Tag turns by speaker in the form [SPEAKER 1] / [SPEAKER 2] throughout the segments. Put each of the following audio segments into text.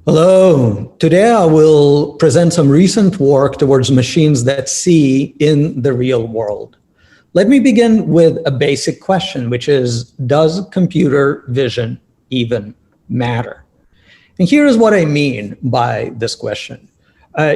[SPEAKER 1] Hello. Today I will present some recent work towards machines that see in the real world. Let me begin with a basic question, which is, does computer vision even matter? And here is what I mean by this question.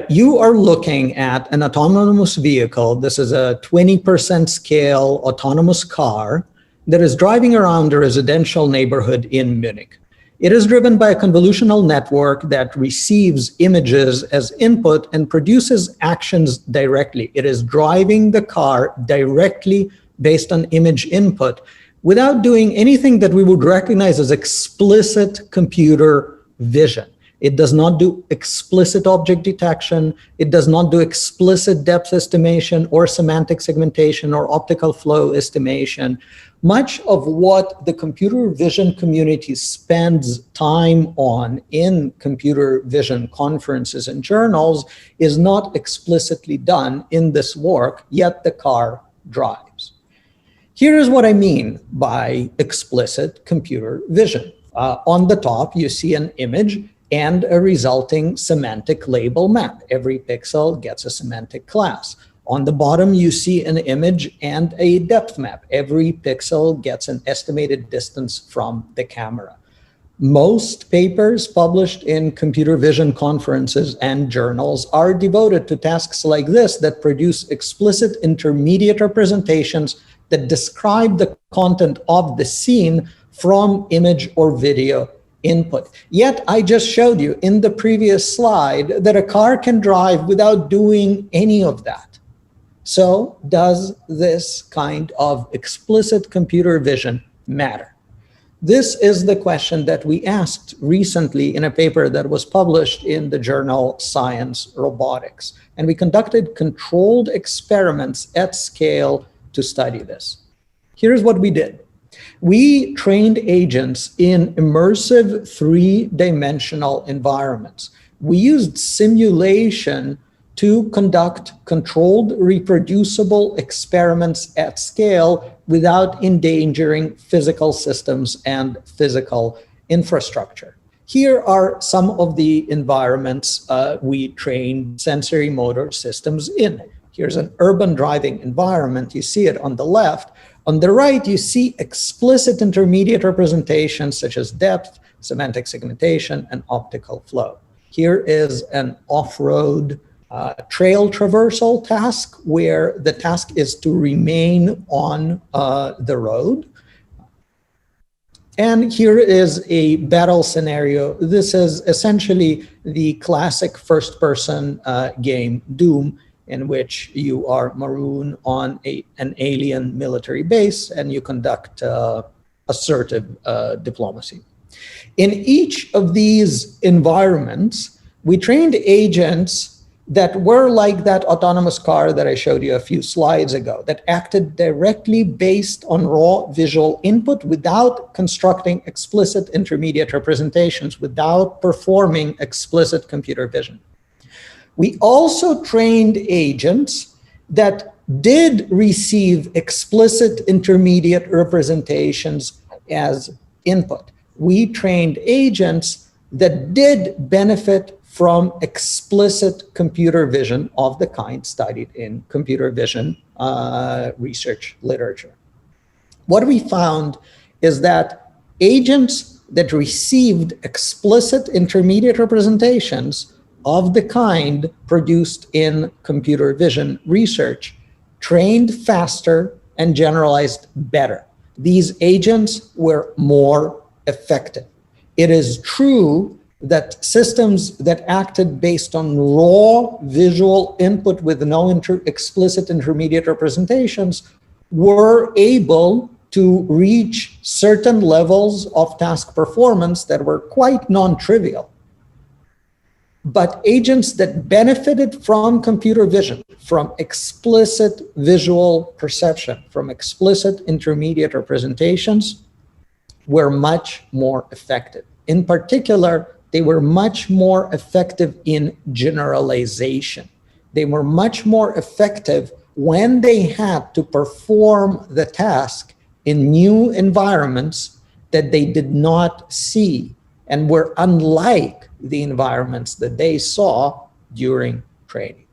[SPEAKER 1] You are looking at an autonomous vehicle. This is a 20% scale autonomous car that is driving around a residential neighborhood in Munich. It is driven by a convolutional network that receives images as input and produces actions directly. It is driving the car directly based on image input without doing anything that we would recognize as explicit computer vision. It does not do explicit object detection. It does not do explicit depth estimation or semantic segmentation or optical flow estimation. Much of what the computer vision community spends time on in computer vision conferences and journals is not explicitly done in this work, yet the car drives. Here is what I mean by explicit computer vision. On the top, you see an image and a resulting semantic label map. Every pixel gets a semantic class. On the bottom, you see an image and a depth map. Every pixel gets an estimated distance from the camera. Most papers published in computer vision conferences and journals are devoted to tasks like this that produce explicit intermediate representations that describe the content of the scene from image or video input. Yet I just showed you in the previous slide that a car can drive without doing any of that. So does this kind of explicit computer vision matter? This is the question that we asked recently in a paper that was published in the journal Science Robotics. And we conducted controlled experiments at scale to study this. Here's what we did. We trained agents in immersive three-dimensional environments. We used simulation to conduct controlled, reproducible experiments at scale without endangering physical systems and physical infrastructure. Here are some of the environments we trained sensory motor systems in. Here's an urban driving environment. You see it on the left. On the right, you see explicit intermediate representations such as depth, semantic segmentation, and optical flow. Here is an off-road trail traversal task where the task is to remain on the road. And here is a battle scenario. This is essentially the classic first-person game, Doom, in which you are marooned on an alien military base and you conduct assertive diplomacy. In each of these environments, we trained agents that were like that autonomous car that I showed you a few slides ago, that acted directly based on raw visual input without constructing explicit intermediate representations, without performing explicit computer vision. We also trained agents that did receive explicit intermediate representations as input. We trained agents that did benefit from explicit computer vision of the kind studied in computer vision research literature. What we found is that agents that received explicit intermediate representations of the kind produced in computer vision research trained faster and generalized better. These agents were more effective. It is true that systems that acted based on raw visual input with no explicit intermediate representations were able to reach certain levels of task performance that were quite non-trivial. But agents that benefited from computer vision, from explicit visual perception, from explicit intermediate representations, were much more effective. In particular, they were much more effective in generalization. They were much more effective when they had to perform the task in new environments that they did not see and were unlike the environments that they saw during training.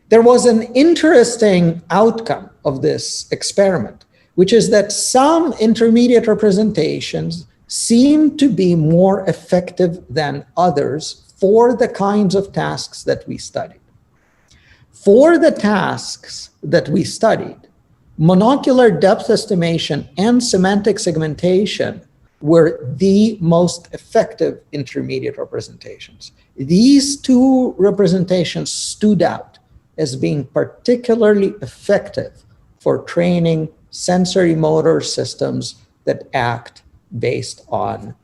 [SPEAKER 1] There was an interesting outcome of this experiment, which is that some intermediate representations seem to be more effective than others for the kinds of tasks that we studied. For the tasks that we studied, monocular depth estimation and semantic segmentation were the most effective intermediate representations. These two representations stood out as being particularly effective for training sensory motor systems that act based on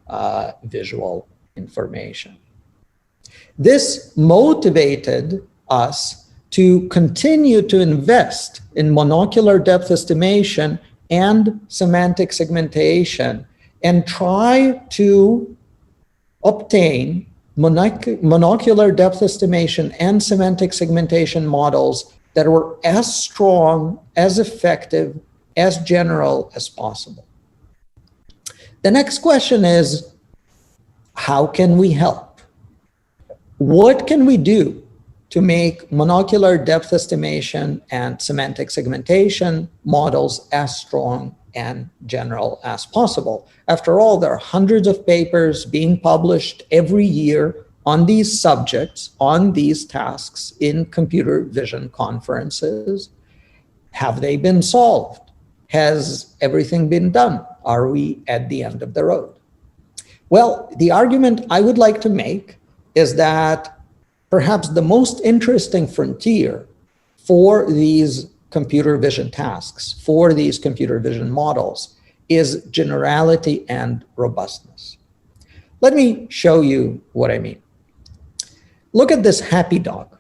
[SPEAKER 1] visual information. This motivated us to continue to invest in monocular depth estimation and semantic segmentation and try to obtain monocular depth estimation and semantic segmentation models that were as strong, as effective, as general as possible. The next question is, how can we help? What can we do to make monocular depth estimation and semantic segmentation models as strong and general as possible? After all, there are hundreds of papers being published every year on these subjects, on these tasks in computer vision conferences. Have they been solved? Has everything been done? Are we at the end of the road? Well, the argument I would like to make is that perhaps the most interesting frontier for these computer vision tasks, for these computer vision models, is generality and robustness. Let me show you what I mean. Look at this happy dog.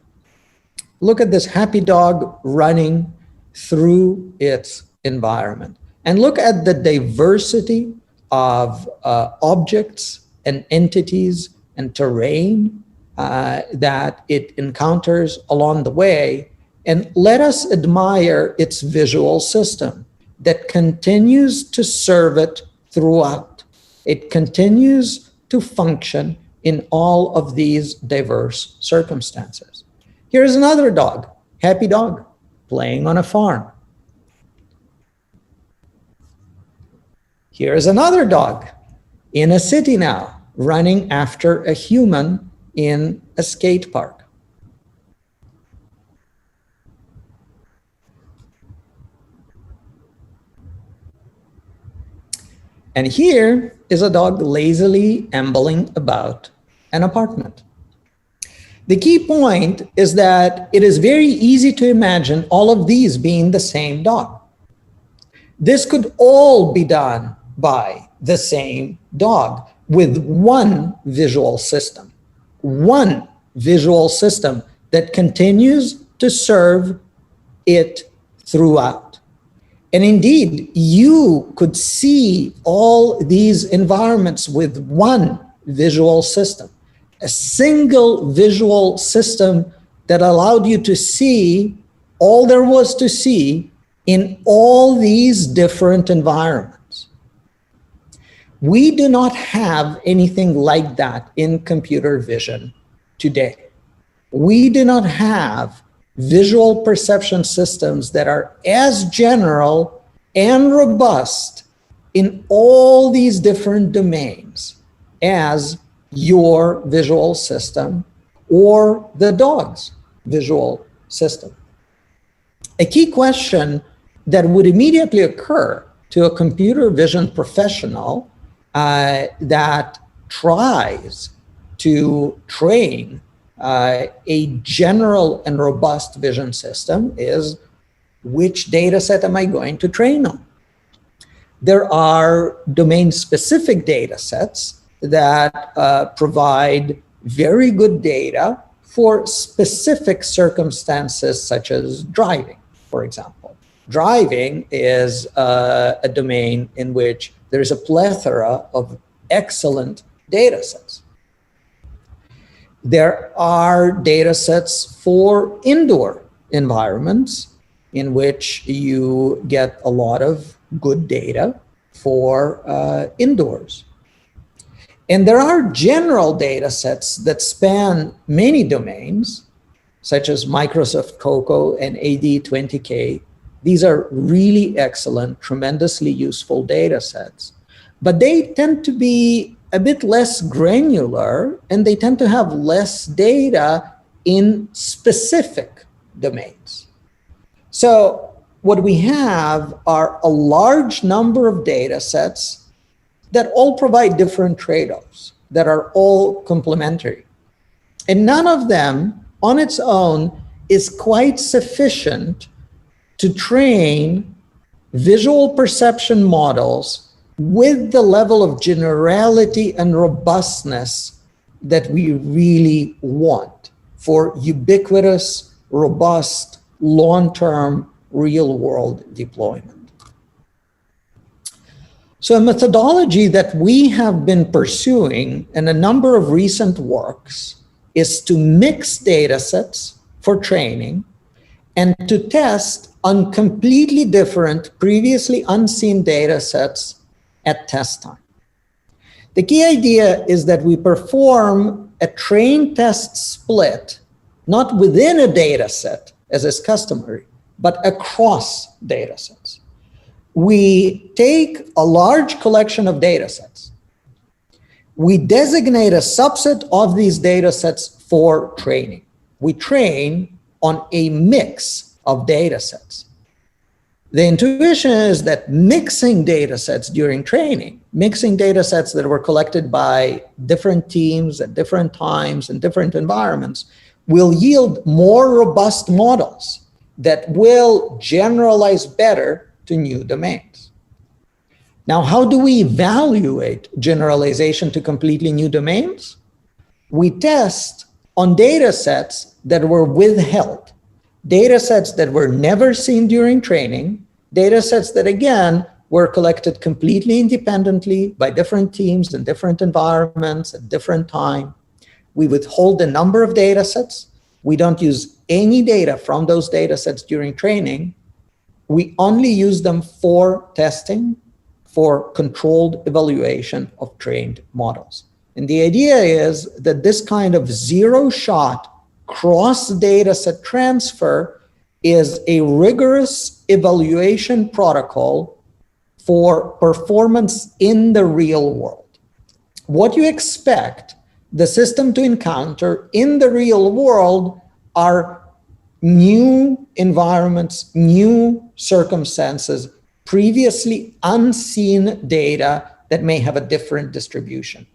[SPEAKER 1] Look at this happy dog running through its environment. And look at the diversity of objects and entities and terrain that it encounters along the way, and let us admire its visual system that continues to serve it throughout. It continues to function in all of these diverse circumstances. Here's another dog, happy dog, playing on a farm. Here's another dog in a city now, running after a human in a skate park. And here is a dog lazily ambling about an apartment. The key point is that it is very easy to imagine all of these being the same dog. This could all be done by the same dog with one visual system. One visual system that continues to serve it throughout. And indeed, you could see all these environments with one visual system, a single visual system that allowed you to see all there was to see in all these different environments. We do not have anything like that in computer vision today. We do not have visual perception systems that are as general and robust in all these different domains as your visual system or the dog's visual system. A key question that would immediately occur to a computer vision professional that tries to train a general and robust vision system is, which data set am I going to train on? There are domain-specific data sets that provide very good data for specific circumstances, such as driving, for example. Driving is a domain in which there is a plethora of excellent data sets. There are data sets for indoor environments in which you get a lot of good data for indoors. And there are general data sets that span many domains, such as Microsoft COCO and AD20K. These are really excellent, tremendously useful data sets. But they tend to be a bit less granular, and they tend to have less data in specific domains. So what we have are a large number of data sets that all provide different trade-offs, that are all complementary. And none of them on its own is quite sufficient to train visual perception models with the level of generality and robustness that we really want for ubiquitous, robust, long-term, real-world deployment. So a methodology that we have been pursuing in a number of recent works is to mix data sets for training and to test on completely different, previously unseen data sets at test time. The key idea is that we perform a train-test split, not within a data set, as is customary, but across data sets. We take a large collection of data sets. We designate a subset of these data sets for training. We train on a mix of data sets. The intuition is that mixing data sets during training, mixing data sets that were collected by different teams at different times in different environments, will yield more robust models that will generalize better to new domains. Now, how do we evaluate generalization to completely new domains? We test on data sets that were withheld, data sets that were never seen during training, data sets that, again, were collected completely independently by different teams in different environments at different time. We withhold a number of data sets. We don't use any data from those data sets during training. We only use them for testing, for controlled evaluation of trained models. And the idea is that this kind of zero-shot cross-data set transfer is a rigorous evaluation protocol for performance in the real world. What you expect the system to encounter in the real world are new environments, new circumstances, previously unseen data that may have a different distribution.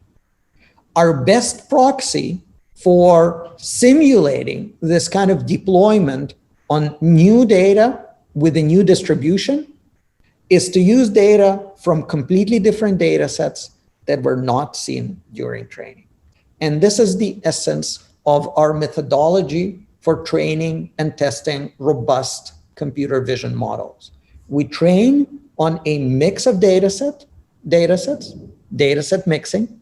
[SPEAKER 1] Our best proxy for simulating this kind of deployment on new data with a new distribution is to use data from completely different data sets that were not seen during training. And this is the essence of our methodology for training and testing robust computer vision models. We train on a mix of data set mixing,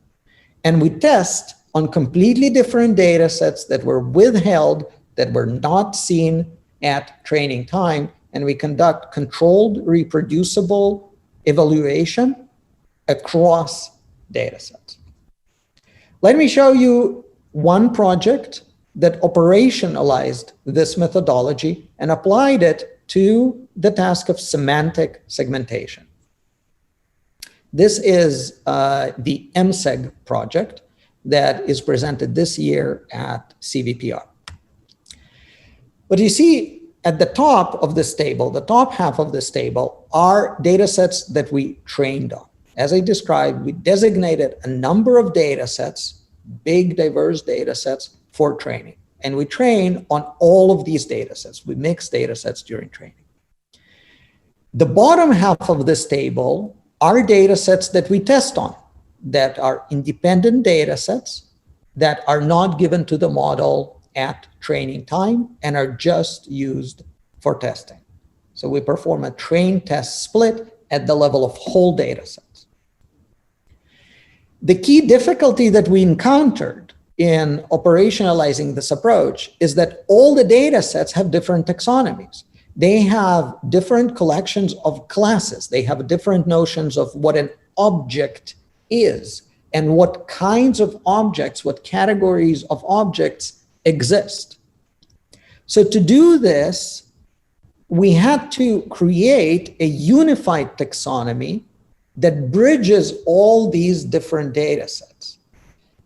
[SPEAKER 1] and we test on completely different data sets that were withheld, that were not seen at training time, and we conduct controlled, reproducible evaluation across data sets. Let me show you one project that operationalized this methodology and applied it to the task of semantic segmentation. This is the MSEG project that is presented this year at CVPR. But you see at the top of this table, the top half of this table, are data sets that we trained on. As I described, we designated a number of data sets, big diverse data sets, for training. And we train on all of these data sets. We mix data sets during training. The bottom half of this table are data sets that we test on, that are independent data sets that are not given to the model at training time and are just used for testing. So we perform a train test split at the level of whole data sets. The key difficulty that we encountered in operationalizing this approach is that all the data sets have different taxonomies. They have different collections of classes. They have different notions of what an object is. and what kinds of objects, what categories of objects exist. So to do this, we had to create a unified taxonomy that bridges all these different data sets.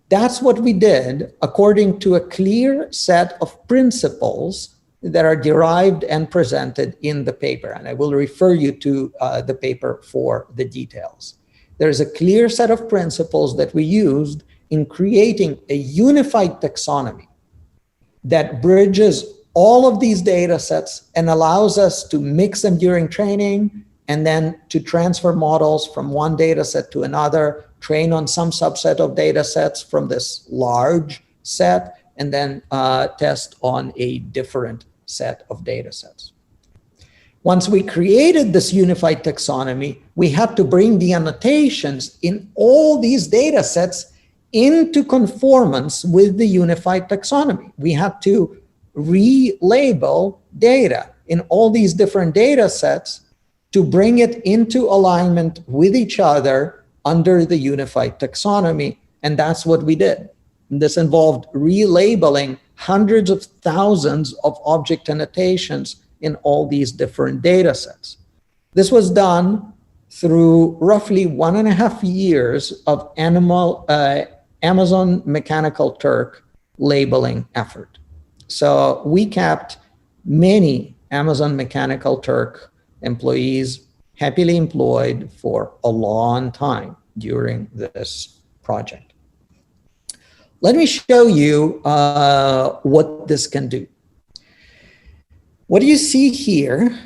[SPEAKER 1] That's what we did according to a clear set of principles that are derived and presented in the paper. And I will refer you to the paper for the details. There's a clear set of principles that we used in creating a unified taxonomy that bridges all of these data sets and allows us to mix them during training and then to transfer models from one data set to another, train on some subset of data sets from this large set, and then test on a different set of data sets. Once we created this unified taxonomy, we had to bring the annotations in all these data sets into conformance with the unified taxonomy. We had to relabel data in all these different data sets to bring it into alignment with each other under the unified taxonomy. And that's what we did. This involved relabeling hundreds of thousands of object annotations in all these different data sets. This was done through roughly 1.5 years of Amazon Mechanical Turk labeling effort. So we kept many Amazon Mechanical Turk employees happily employed for a long time during this project. Let me show you what this can do. What you see here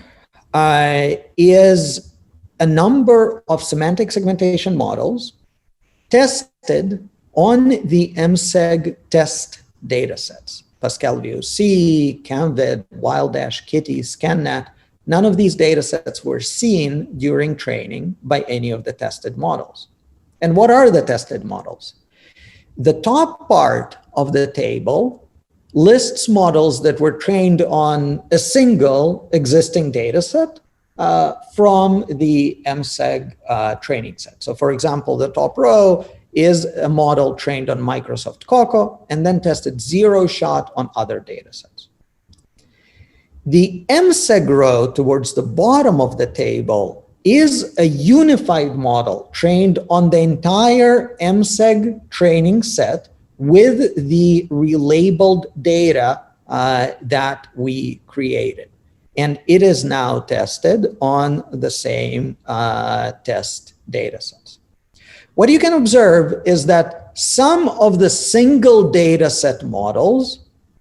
[SPEAKER 1] is a number of semantic segmentation models tested on the MSEG test datasets. Pascal VOC, CAMVID, WildDash, Kitty, ScanNet. None of these datasets were seen during training by any of the tested models. And what are the tested models? The top part of the table lists models that were trained on a single existing dataset from the MSEG training set. So for example, the top row is a model trained on Microsoft Coco and then tested zero shot on other datasets. The MSEG row towards the bottom of the table is a unified model trained on the entire MSEG training set with the relabeled data that we created. And it is now tested on the same test datasets. What you can observe is that some of the single dataset models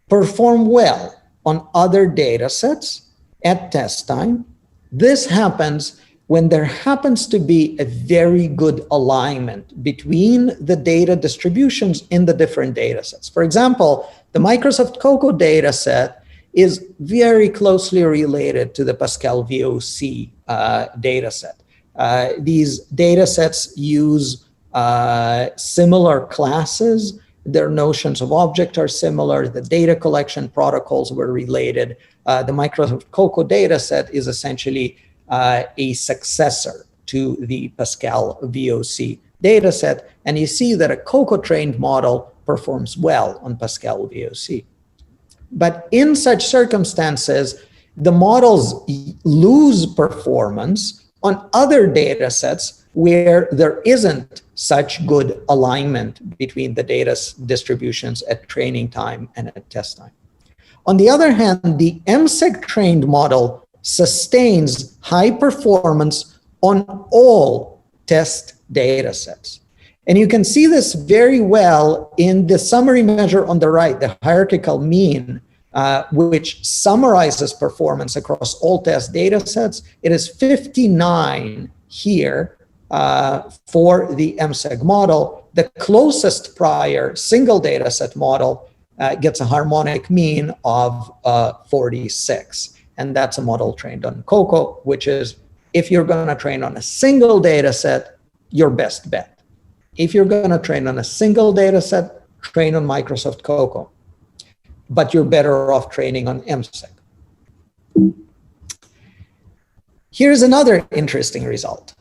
[SPEAKER 1] perform well on other datasets at test time. This happens when there happens to be a very good alignment between the data distributions in the different datasets. For example, the Microsoft Coco dataset is very closely related to the Pascal VOC dataset. These datasets use similar classes. Their notions of object are similar. The data collection protocols were related. The Microsoft Coco dataset is essentially a successor to the Pascal VOC dataset. And you see that a Coco trained model performs well on Pascal VOC. But in such circumstances, the models lose performance on other datasets where there isn't such good alignment between the data distributions at training time and at test time. On the other hand, the MSEG trained model sustains high performance on all test datasets. And you can see this very well in the summary measure on the right, the hierarchical mean, which summarizes performance across all test datasets. It is 59 here for the MSEG model. The closest prior single dataset model gets a harmonic mean of 46. And that's a model trained on Coco, which is, if you're going to train on a single dataset, your best bet. If you're going to train on a single dataset, train on Microsoft Coco. But you're better off training on MSEG. Here's another interesting result.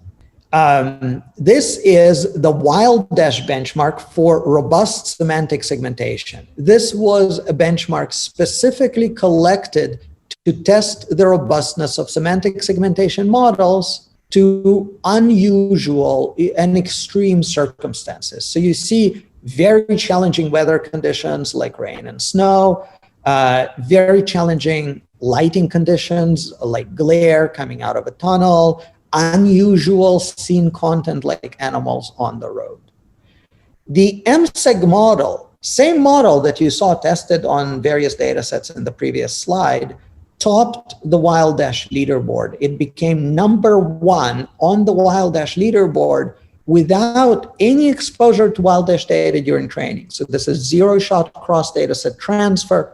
[SPEAKER 1] This is the Wild-Dash benchmark for robust semantic segmentation. This was a benchmark specifically collected to test the robustness of semantic segmentation models to unusual and extreme circumstances. So you see very challenging weather conditions like rain and snow, very challenging lighting conditions like glare coming out of a tunnel, unusual scene content like animals on the road. The MSEG model, same model that you saw tested on various data sets in the previous slide, topped the Wild-Dash leaderboard. It became #1 on the Wild-Dash leaderboard without any exposure to Wild-Dash data during training. So this is zero-shot cross data set transfer,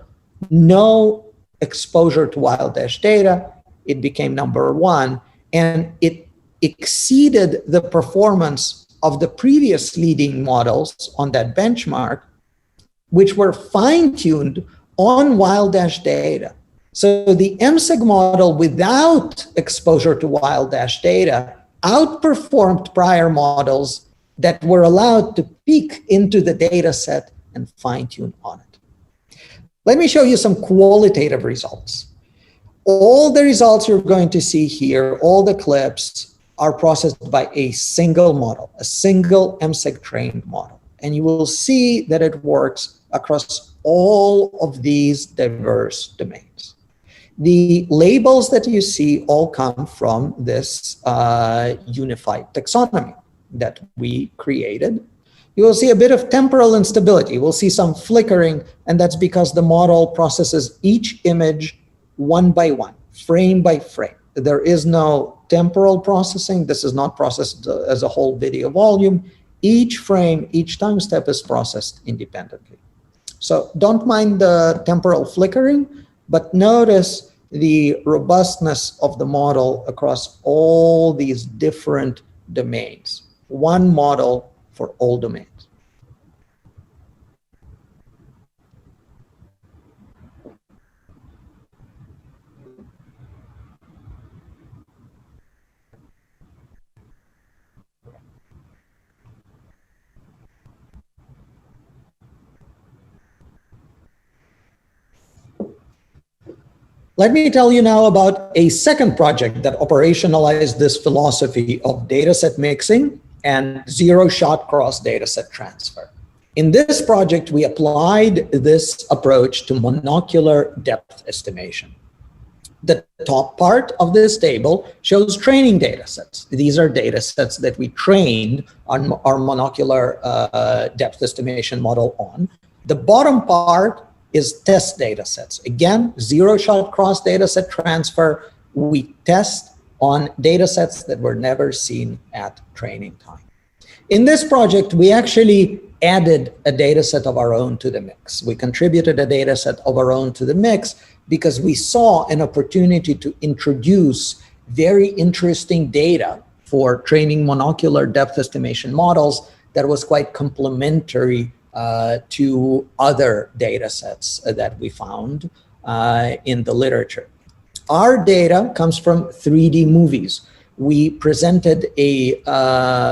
[SPEAKER 1] no exposure to Wild-Dash data. It became #1. And it exceeded the performance of the previous leading models on that benchmark, which were fine-tuned on Wild-Dash data. So the MSEG model without exposure to Wild-Dash data outperformed prior models that were allowed to peek into the data set and fine-tune on it. Let me show you some qualitative results. All the results you're going to see here, all the clips, are processed by a single model, a single MSEG trained model. And you will see that it works across all of these diverse domains. The labels that you see all come from this unified taxonomy that we created. You will see a bit of temporal instability. We'll see some flickering, and that's because the model processes each image one by one, frame by frame. There is no temporal processing. This is not processed as a whole video volume. Each frame, each time step is processed independently. So don't mind the temporal flickering, but notice the robustness of the model across all these different domains. One model for all domains. Let me tell you now about a second project that operationalized this philosophy of dataset mixing and zero-shot cross dataset transfer. In this project, we applied this approach to monocular depth estimation. The top part of this table shows training datasets. These are datasets that we trained on our monocular depth estimation model on. The bottom part is test data sets. Again, zero-shot cross data set transfer. We test on data sets that were never seen at training time. In this project, we actually added a data set of our own to the mix. We contributed a data set of our own to the mix because we saw an opportunity to introduce very interesting data for training monocular depth estimation models that was quite complementary to other data sets that we found in the literature. Our data comes from 3D movies. We presented a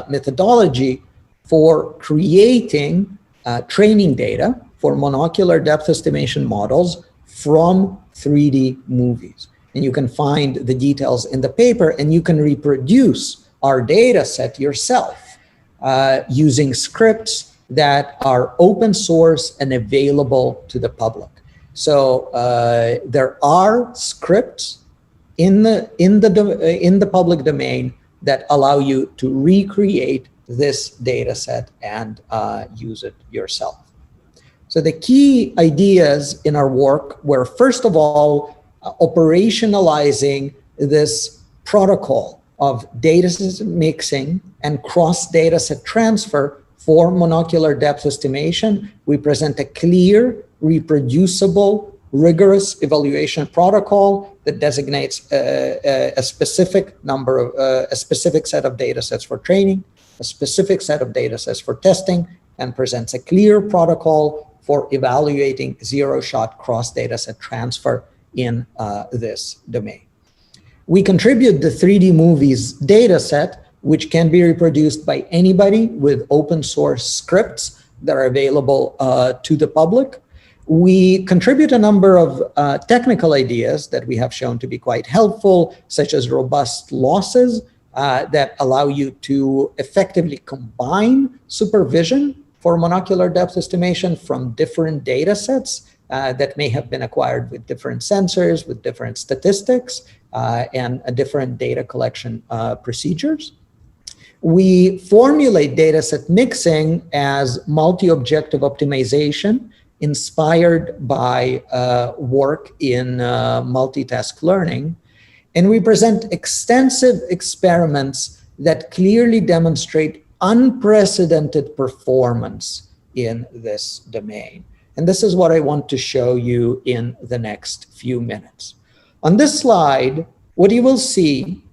[SPEAKER 1] methodology for creating training data for monocular depth estimation models from 3D movies. And you can find the details in the paper, and you can reproduce our data set yourself using scripts that are open source and available to the public. So there are scripts in the public domain that allow you to recreate this data set and use it yourself. So the key ideas in our work were, first of all, operationalizing this protocol of data set mixing and cross data set transfer for monocular depth estimation. We present a clear, reproducible, rigorous evaluation protocol that designates a specific number of, a specific set of data sets for training, a specific set of data sets for testing, and presents a clear protocol for evaluating zero-shot cross data set transfer in this domain. We contribute the 3D movies data set which can be reproduced by anybody with open source scripts that are available to the public. We contribute a number of technical ideas that we have shown to be quite helpful, such as robust losses that allow you to effectively combine supervision for monocular depth estimation from different data sets that may have been acquired with different sensors, with different statistics, and a different data collection procedures. We formulate dataset mixing as multi-objective optimization inspired by work in multitask learning. And we present extensive experiments that clearly demonstrate unprecedented performance in this domain. And this is what I want to show you in the next few minutes. On this slide, what you will see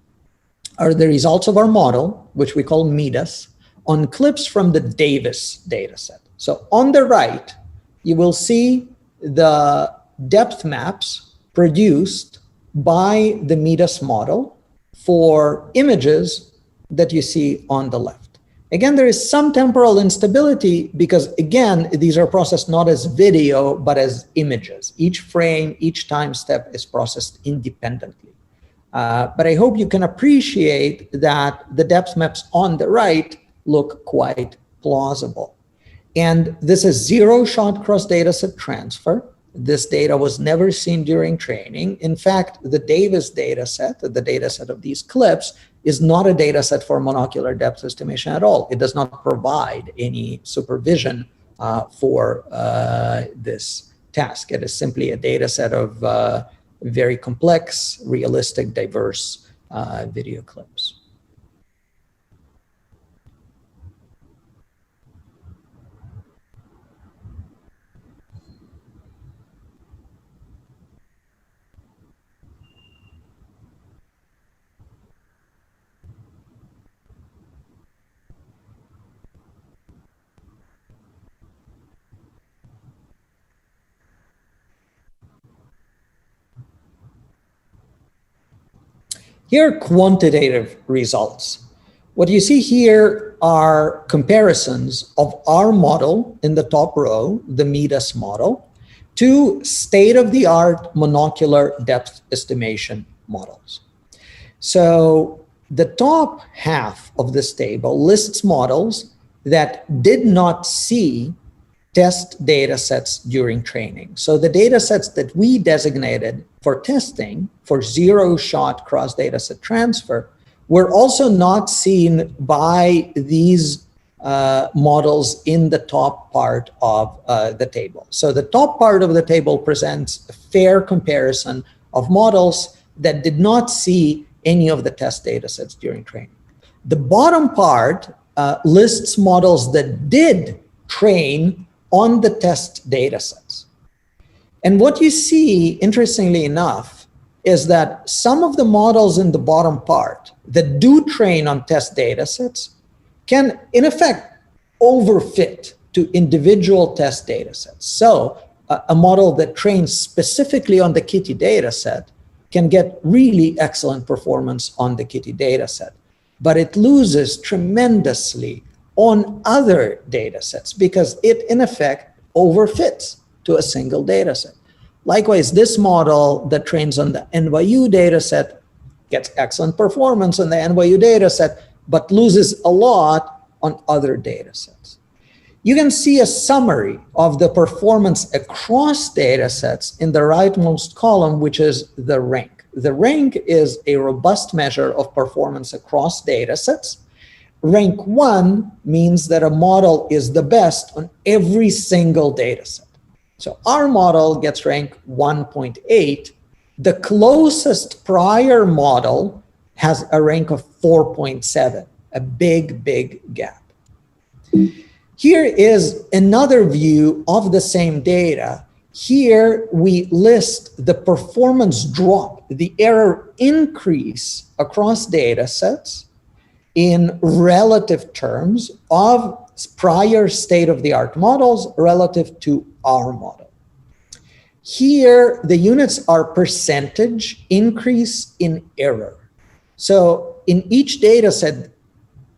[SPEAKER 1] are the results of our model, which we call MEDAS, on clips from the Davis dataset. So on the right, you will see the depth maps produced by the MEDAS model for images that you see on the left. Again, there is some temporal instability because, again, these are processed not as video, but as images. Each frame, each time step is processed independently. But I hope you can appreciate that the depth maps on the right look quite plausible. And this is zero-shot cross-dataset transfer. This data was never seen during training. In fact, the Davis dataset, the dataset of these clips, is not a dataset for monocular depth estimation at all. It does not provide any supervision for this task. It is simply a dataset of very complex, realistic, diverse video clips. Here are quantitative results. What you see here are comparisons of our model in the top row, the MEDAS model, to state-of-the-art monocular depth estimation models. So the top half of this table lists models that did not see test data sets during training. So the data sets that we designated for testing for zero-shot cross-dataset transfer were also not seen by these models in the top part of the table. So the top part of the table presents a fair comparison of models that did not see any of the test data sets during training. The bottom part lists models that did train on the test data sets. And what you see, interestingly enough, is that some of the models in the bottom part that do train on test data sets can, in effect, overfit to individual test data sets. So a model that trains specifically on the Kitty data set can get really excellent performance on the Kitty data set, but it loses tremendously on other data sets because it, in effect, overfits to a single data set. Likewise, this model that trains on the NYU data set gets excellent performance on the NYU data set, but loses a lot on other data sets. You can see a summary of the performance across data sets in the rightmost column, which is the rank. The rank is a robust measure of performance across data sets. Rank 1 means that a model is the best on every single data set. So our model gets rank 1.8. The closest prior model has a rank of 4.7, a big, big gap. Here is another view of the same data. Here we list the performance drop, the error increase across data sets in relative terms of prior state-of-the-art models relative to our model. Here, the units are percentage increase in error. So in each data set,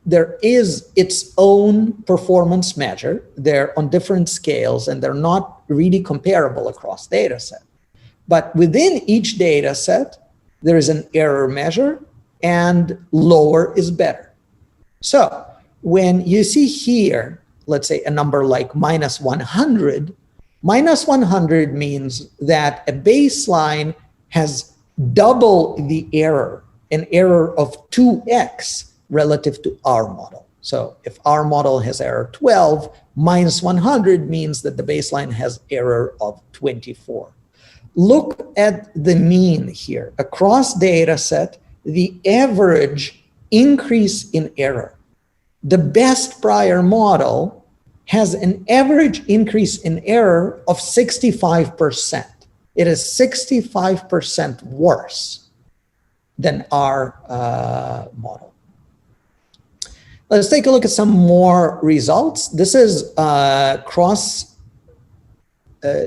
[SPEAKER 1] there is its own performance measure. They're on different scales and they're not really comparable across data set. But within each data set, there is an error measure, and lower is better. So when you see here, let's say a number like -100, -100 means that a baseline has double the error, an error of 2x relative to our model. So if our model has error 12, -100 means that the baseline has error of 24. Look at the mean here. Across data set, the average increase in error. The best prior model has an average increase in error of 65%. It is 65% worse than our model. Let's take a look at some more results. This is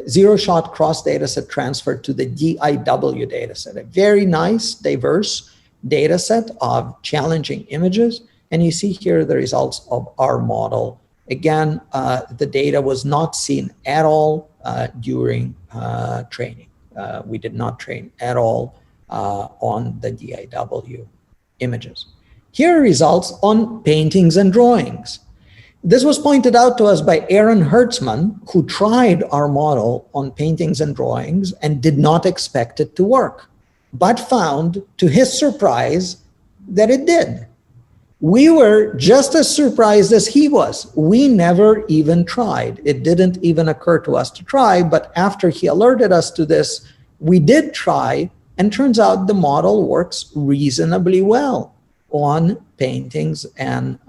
[SPEAKER 1] zero-shot cross dataset transfer to the DIW dataset, a very nice, diverse dataset of challenging images. And you see here the results of our model. Again, the data was not seen at all during training. We did not train at all on the DIW images. Here are results on paintings and drawings. This was pointed out to us by Aaron Hertzman, who tried our model on paintings and drawings and did not expect it to work, but found, to his surprise, that it did. We were just as surprised as he was. We never even tried. It didn't even occur to us to try, but after he alerted us to this, we did try, and turns out the model works reasonably well on paintings and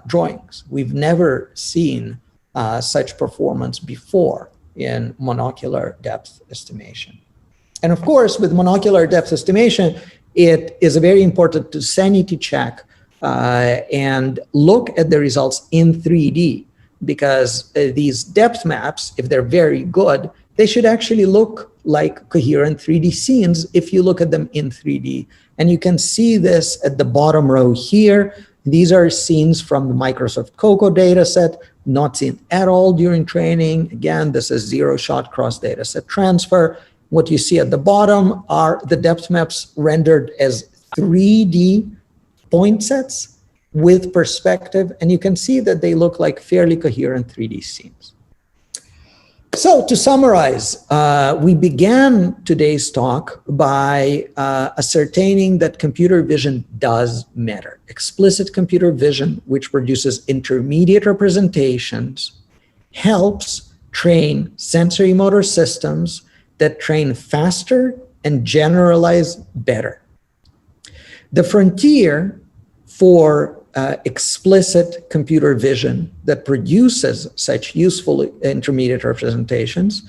[SPEAKER 1] drawings. We've never seen such performance before in monocular depth estimation. And of course, with monocular depth estimation, it is very important to sanity check and look at the results in 3D, because these depth maps, if they're very good, they should actually look like coherent 3D scenes if you look at them in 3D. And you can see this at the bottom row here. These are scenes from the Microsoft COCO dataset, not seen at all during training. Again, this is zero-shot cross dataset transfer. What you see at the bottom are the depth maps rendered as 3D point sets with perspective, and you can see that they look like fairly coherent 3D scenes. So to summarize, we began today's talk by ascertaining that computer vision does matter. Explicit computer vision, which produces intermediate representations, helps train sensory motor systems that train faster and generalize better. The frontier for explicit computer vision that produces such useful intermediate representations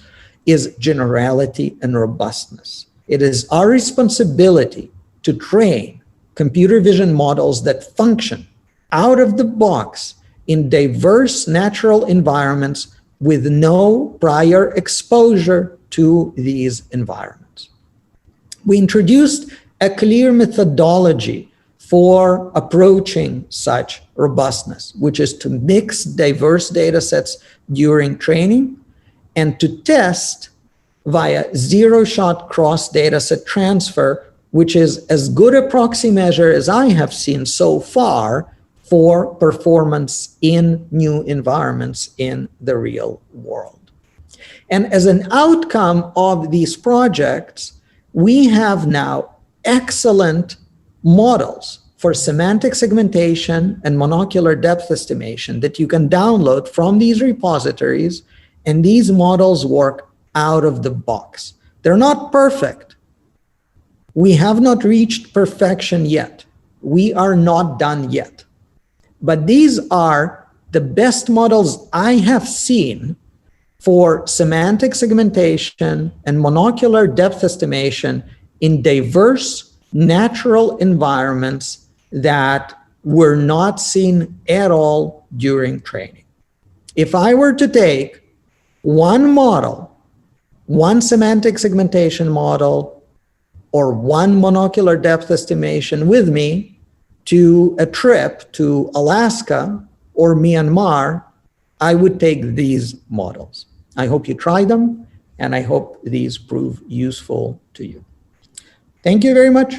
[SPEAKER 1] is generality and robustness. It is our responsibility to train computer vision models that function out of the box in diverse natural environments with no prior exposure to these environments. We introduced a clear methodology for approaching such robustness, which is to mix diverse data sets during training and to test via zero-shot cross dataset transfer, which is as good a proxy measure as I have seen so far for performance in new environments in the real world. And as an outcome of these projects, we have now excellent models for semantic segmentation and monocular depth estimation that you can download from these repositories, and these models work out of the box. They're not perfect. We have not reached perfection yet. We are not done yet. But these are the best models I have seen for semantic segmentation and monocular depth estimation in diverse natural environments that were not seen at all during training. If I were to take one model, one semantic segmentation model, or one monocular depth estimation with me, to a trip to Alaska or Myanmar, I would take these models. I hope you try them, and I hope these prove useful to you. Thank you very much.